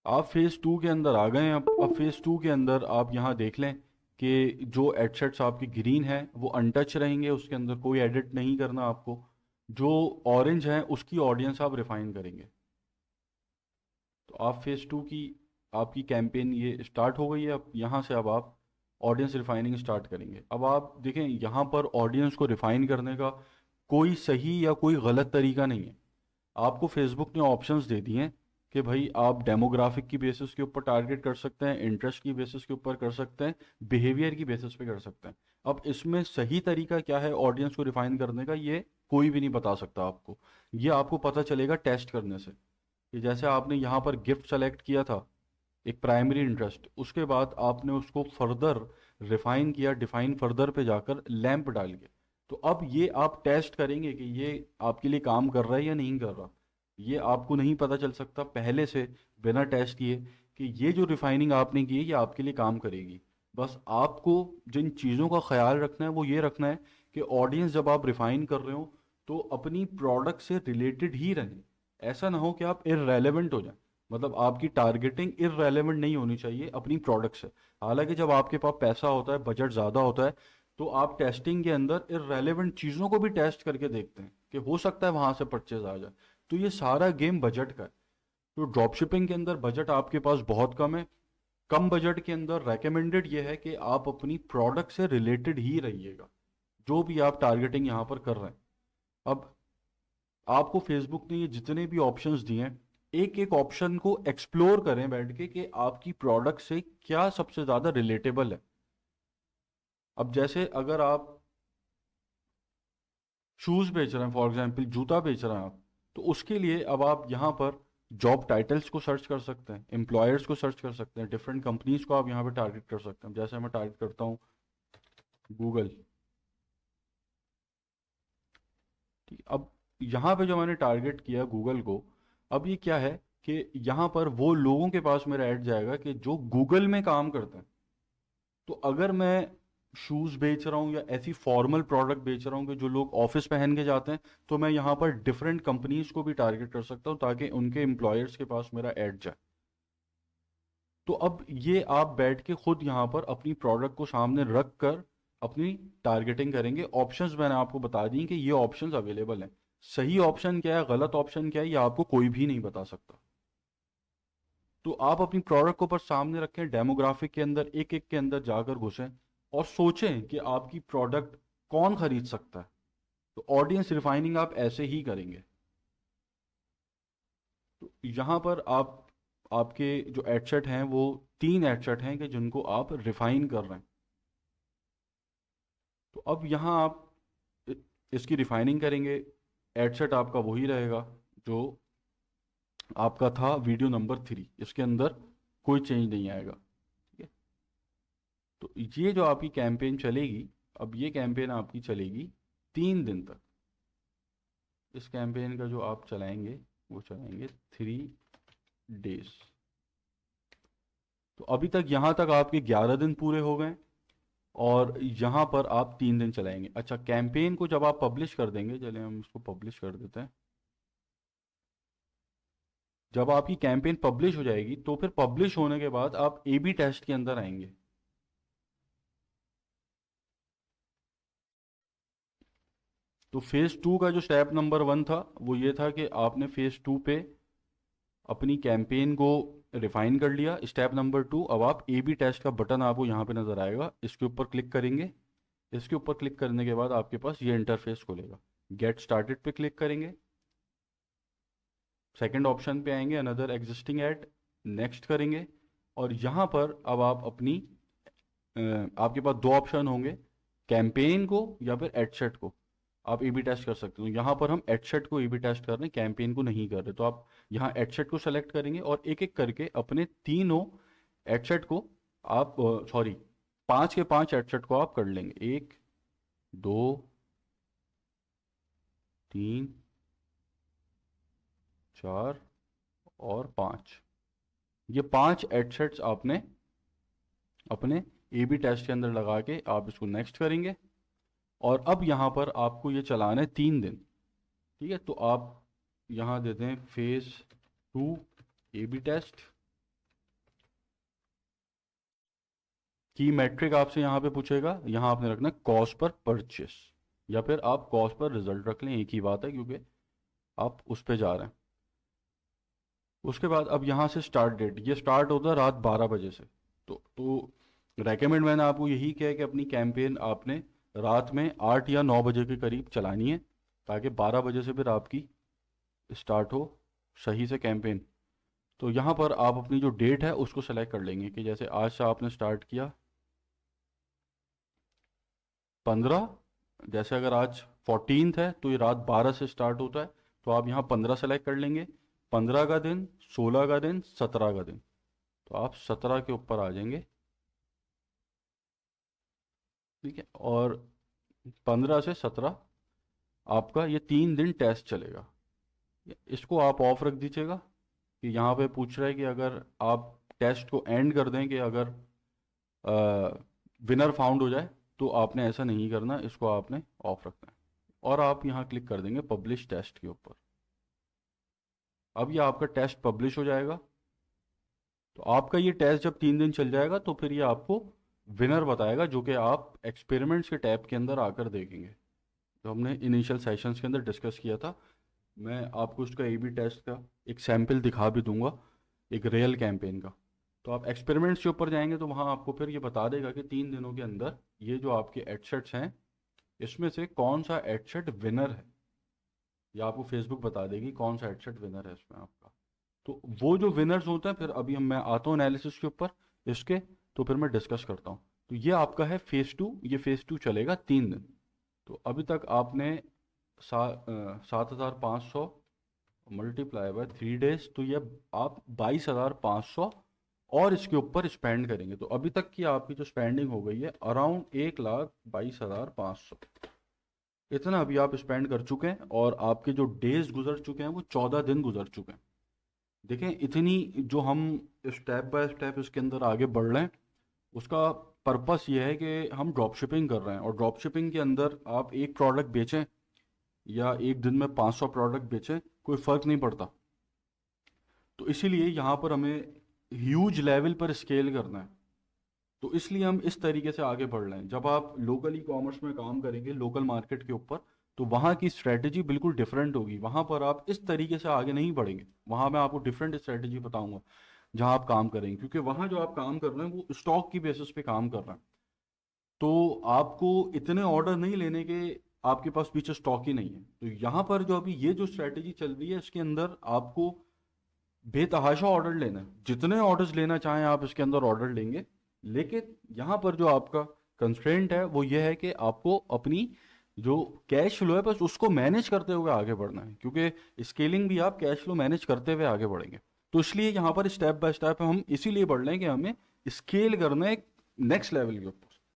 आप phase two के अंदर आ गए हैं। अब फेज़ टू के अंदर आप यहाँ देख लें कि जो एडसेट्स आपके ग्रीन है वो अनटच रहेंगे, उसके अंदर कोई एडिट नहीं करना आपको। जो ऑरेंज है उसकी ऑडियंस आप रिफाइन करेंगे। तो आप फेज़ टू की आपकी कैंपेन ये स्टार्ट हो गई है। अब यहाँ से अब आप ऑडियंस रिफाइनिंग स्टार्ट करेंगे। अब आप देखें यहाँ पर ऑडियंस को रिफाइन करने का कोई सही या कोई गलत तरीका नहीं है। आपको फेसबुक ने ऑप्शंस दे दिए हैं कि भाई आप डेमोग्राफिक की बेसिस के ऊपर टारगेट कर सकते हैं, इंटरेस्ट की बेसिस के ऊपर कर सकते हैं, बिहेवियर की बेसिस पे कर सकते हैं। अब इसमें सही तरीका क्या है ऑडियंस को रिफाइन करने का, ये कोई भी नहीं बता सकता आपको। ये आपको पता चलेगा टेस्ट करने से। कि जैसे आपने यहाँ पर गिफ्ट सेलेक्ट किया था, एक प्राइमरी इंटरेस्ट, उसके बाद आपने उसको फर्दर रिफाइन किया डिफाइन फर्दर पे जाकर लैंप डाल के। तो अब ये आप टेस्ट करेंगे कि ये आपके लिए काम कर रहा है या नहीं कर रहा। ये आपको नहीं पता चल सकता पहले से बिना टेस्ट किए कि ये जो रिफाइनिंग आपने की है ये आपके लिए काम करेगी। बस आपको जिन चीज़ों का ख्याल रखना है वो ये रखना है कि ऑडियंस जब आप रिफाइन कर रहे हो तो अपनी प्रोडक्ट से रिलेटेड ही रहें। ऐसा ना हो कि आप इररेलेवेंट हो जाए। मतलब आपकी टारगेटिंग इररेलेवेंट नहीं होनी चाहिए अपनी प्रोडक्ट से। हालांकि जब आपके पास पैसा होता है, बजट ज़्यादा होता है, तो आप टेस्टिंग के अंदर इररेलेवेंट चीज़ों को भी टेस्ट करके देखते हैं कि हो सकता है वहां से परचेज आ जाए। तो ये सारा गेम बजट का है। तो ड्रॉपशिपिंग के अंदर बजट आपके पास बहुत कम है। कम बजट के अंदर रेकमेंडेड ये है कि आप अपनी प्रोडक्ट से रिलेटेड ही रहिएगा जो भी आप टारगेटिंग यहाँ पर कर रहे हैं। अब आपको फेसबुक ने ये जितने भी ऑप्शंस दिए हैं, एक एक ऑप्शन को एक्सप्लोर करें बैठ के कि आपकी प्रोडक्ट से क्या सबसे ज़्यादा रिलेटेबल है। अब जैसे अगर आप शूज़ बेच रहे हैं, फॉर एग्जांपल जूता बेच रहे हैं आप, तो उसके लिए अब आप यहाँ पर जॉब टाइटल्स को सर्च कर सकते हैं, एम्प्लॉयर्स को सर्च कर सकते हैं, डिफरेंट कंपनीज को आप यहाँ पे टारगेट कर सकते हैं। जैसे मैं टारगेट करता हूँ गूगल। ठीक, अब यहाँ पे जो मैंने टारगेट किया गूगल को, अब ये क्या है कि यहाँ पर वो लोगों के पास मेरा ऐड जाएगा कि जो गूगल में काम करते हैं। तो अगर मैं शूज़ बेच रहा हूँ या ऐसी फॉर्मल प्रोडक्ट बेच रहा हूँ कि जो लोग ऑफिस पहन के जाते हैं, तो मैं यहाँ पर डिफरेंट कंपनीज को भी टारगेट कर सकता हूँ ताकि उनके एम्प्लॉयर्स के पास मेरा ऐड जाए। तो अब ये आप बैठ के खुद यहाँ पर अपनी प्रोडक्ट को सामने रख कर अपनी टारगेटिंग करेंगे। ऑप्शंस मैंने आपको बता दी कि ये ऑप्शंस अवेलेबल हैं। सही ऑप्शन क्या है, गलत ऑप्शन क्या है, ये आपको कोई भी नहीं बता सकता। तो आप अपनी प्रोडक्ट को पर सामने रखें, डेमोग्राफिक के अंदर एक एक के अंदर जाकर घुसें और सोचें कि आपकी प्रोडक्ट कौन खरीद सकता है। तो ऑडियंस रिफाइनिंग आप ऐसे ही करेंगे। तो यहाँ पर आप आपके जो एडसेट हैं वो तीन एडसेट हैं कि जिनको आप रिफाइन कर रहे हैं। तो अब यहाँ आप इ- इसकी रिफाइनिंग करेंगे। एडसेट आपका वही रहेगा जो आपका था वीडियो नंबर 3, इसके अंदर कोई चेंज नहीं आएगा। ठीक है। तो ये जो आपकी कैंपेन चलेगी, अब ये कैंपेन आपकी चलेगी 3 दिन तक। इस कैंपेन का जो आप चलाएंगे वो चलाएंगे 3 डेज। तो अभी तक यहाँ तक आपके 11 दिन पूरे हो गए और यहाँ पर आप 3 दिन चलाएंगे। अच्छा, कैंपेन को जब आप पब्लिश कर देंगे, चलिए हम इसको पब्लिश कर देते हैं। जब आपकी कैंपेन पब्लिश हो जाएगी तो फिर पब्लिश होने के बाद आप ए बी टेस्ट के अंदर आएंगे। तो फेज टू का जो स्टेप नंबर 1 था वो ये था कि आपने फेज टू पे अपनी कैंपेन को रिफाइन कर लिया। स्टेप नंबर 2, अब आप ए बी टेस्ट का बटन आपको यहाँ पे नजर आएगा, इसके ऊपर क्लिक करेंगे। इसके ऊपर क्लिक करने के बाद आपके पास ये इंटरफेस खुलेगा। गेट स्टार्टेड पे क्लिक करेंगे। सेकंड ऑप्शन पे आएंगे, अनदर एग्जिस्टिंग ऐड, नेक्स्ट करेंगे। और यहाँ पर अब आप अपनी आपके पास दो ऑप्शन होंगे, कैंपेन को या फिर एडसेट को। आप ए बी टेस्ट कर सकते हो। यहाँ पर हम एडसेट को ए बी टेस्ट कर रहे हैं, कैंपेन को नहीं कर रहे। तो आप यहाँ एडसेट को सेलेक्ट करेंगे और एक एक करके अपने तीनों एडसेट को आप, सॉरी, 5 के 5 एडसेट को आप कर लेंगे। 1, 2, 3, 4 और 5। ये 5 एडसेट्स आपने अपने ए बी टेस्ट के अंदर लगा के आप इसको नेक्स्ट करेंगे। और अब यहाँ पर आपको ये चलाना है 3 दिन। ठीक है। तो आप यहाँ देते हैं फेज 2 ए बी टेस्ट। की मैट्रिक आपसे यहाँ पे पूछेगा, यहाँ आपने रखना है कॉस्ट पर परचेस, या फिर आप कॉस्ट पर रिजल्ट रख लें, एक ही बात है क्योंकि आप उस पे जा रहे हैं। उसके बाद अब यहाँ से स्टार्ट डेट, ये स्टार्ट होता है रात 12 बजे से। तो रेकमेंड मैंने आपको यही किया है कि अपनी कैंपेन आपने रात में 8 या 9 बजे के करीब चलानी है, ताकि 12 बजे से फिर आपकी स्टार्ट हो सही से कैंपेन। तो यहाँ पर आप अपनी जो डेट है उसको सेलेक्ट कर लेंगे कि जैसे आज से आपने स्टार्ट किया 15, जैसे अगर आज 14th है तो ये रात 12 से स्टार्ट होता है, तो आप यहाँ 15 सेलेक्ट कर लेंगे। 15 का दिन, 16 का दिन, 17 का दिन, तो आप 17 के ऊपर आ जाएंगे। ठीक है, और 15 से 17 आपका ये 3 दिन टेस्ट चलेगा। इसको आप ऑफ रख दीजिएगा कि यहाँ पे पूछ रहा है कि अगर आप टेस्ट को एंड कर दें कि अगर विनर फाउंड हो जाए, तो आपने ऐसा नहीं करना, इसको आपने ऑफ रखना है। और आप यहाँ क्लिक कर देंगे पब्लिश टेस्ट के ऊपर। अब ये आपका टेस्ट पब्लिश हो जाएगा। तो आपका ये टेस्ट जब 3 दिन चल जाएगा तो फिर ये आपको विनर बताएगा, जो कि आप एक्सपेरिमेंट्स के टैब के अंदर आकर देखेंगे, जो हमने इनिशियल सेशंस के अंदर डिस्कस किया था। मैं आपको उसका ए बी टेस्ट का एक सैम्पल दिखा भी दूंगा, एक रियल कैंपेन का। तो आप एक्सपेरिमेंट्स के ऊपर जाएंगे तो वहाँ आपको फिर ये बता देगा कि 3 दिनों के अंदर ये जो आपके एडसेट्स हैं इसमें से कौन सा एडसेट विनर है, या आपको फेसबुक बता देगी कौन सा एडसेट विनर है इसमें आपका। तो वो जो विनर्स होते हैं, फिर अभी मैं आता हूँ एनालिसिस के ऊपर इसके, तो फिर मैं डिस्कस करता हूँ। तो ये आपका है फेज़ 2, ये फेज़ 2 चलेगा 3 दिन। तो अभी तक आपने 7,500 मल्टीप्लाई बाय 3 डेज, तो ये आप 22,500 और इसके ऊपर स्पेंड करेंगे। तो अभी तक की आपकी जो स्पेंडिंग हो गई है अराउंड 1,22,500, इतना अभी आप स्पेंड कर चुके हैं। और आपके जो डेज गुजर चुके हैं वो 14 दिन गुजर चुके हैं। देखें, इतनी जो हम स्टेप बाय स्टेप इसके अंदर आगे बढ़ रहे हैं, उसका पर्पस ये है कि हम ड्रॉप शिपिंग कर रहे हैं, और ड्रॉप शिपिंग के अंदर आप एक प्रोडक्ट बेचें या एक दिन में 500 प्रोडक्ट बेचें, कोई फ़र्क नहीं पड़ता। तो इसीलिए यहाँ पर हमें ह्यूज लेवल पर स्केल करना है। तो इसलिए हम इस तरीके से आगे बढ़ रहे हैं। जब आप लोकल ई कॉमर्स में काम करेंगे, लोकल मार्केट के ऊपर, तो वहाँ की स्ट्रेटजी बिल्कुल डिफरेंट होगी। वहाँ पर आप इस तरीके से आगे नहीं बढ़ेंगे, वहाँ मैं आपको डिफरेंट स्ट्रेटजी बताऊंगा जहाँ आप काम करेंगे, क्योंकि वहाँ जो आप काम कर रहे हैं वो स्टॉक की बेसिस पे काम कर रहे हैं। तो आपको इतने ऑर्डर नहीं लेने के, आपके पास पीछे स्टॉक ही नहीं है। तो यहाँ पर जो अभी ये जो स्ट्रेटजी चल रही है, इसके अंदर आपको बेतहाशा ऑर्डर लेना है, जितने ऑर्डर्स लेना चाहें आप इसके अंदर ऑर्डर लेंगे। लेकिन यहाँ पर जो आपका कंस्ट्रेंट है वो ये है कि आपको अपनी जो कैश फ्लो है बस उसको मैनेज करते हुए आगे बढ़ना है, क्योंकि स्केलिंग भी आप कैश फ्लो मैनेज करते हुए आगे बढ़ेंगे। तो इसलिए यहाँ पर स्टेप बाय स्टेप हम इसीलिए बढ़ रहे हैं कि हमें स्केल करना है नेक्स्ट लेवल के ऊपर।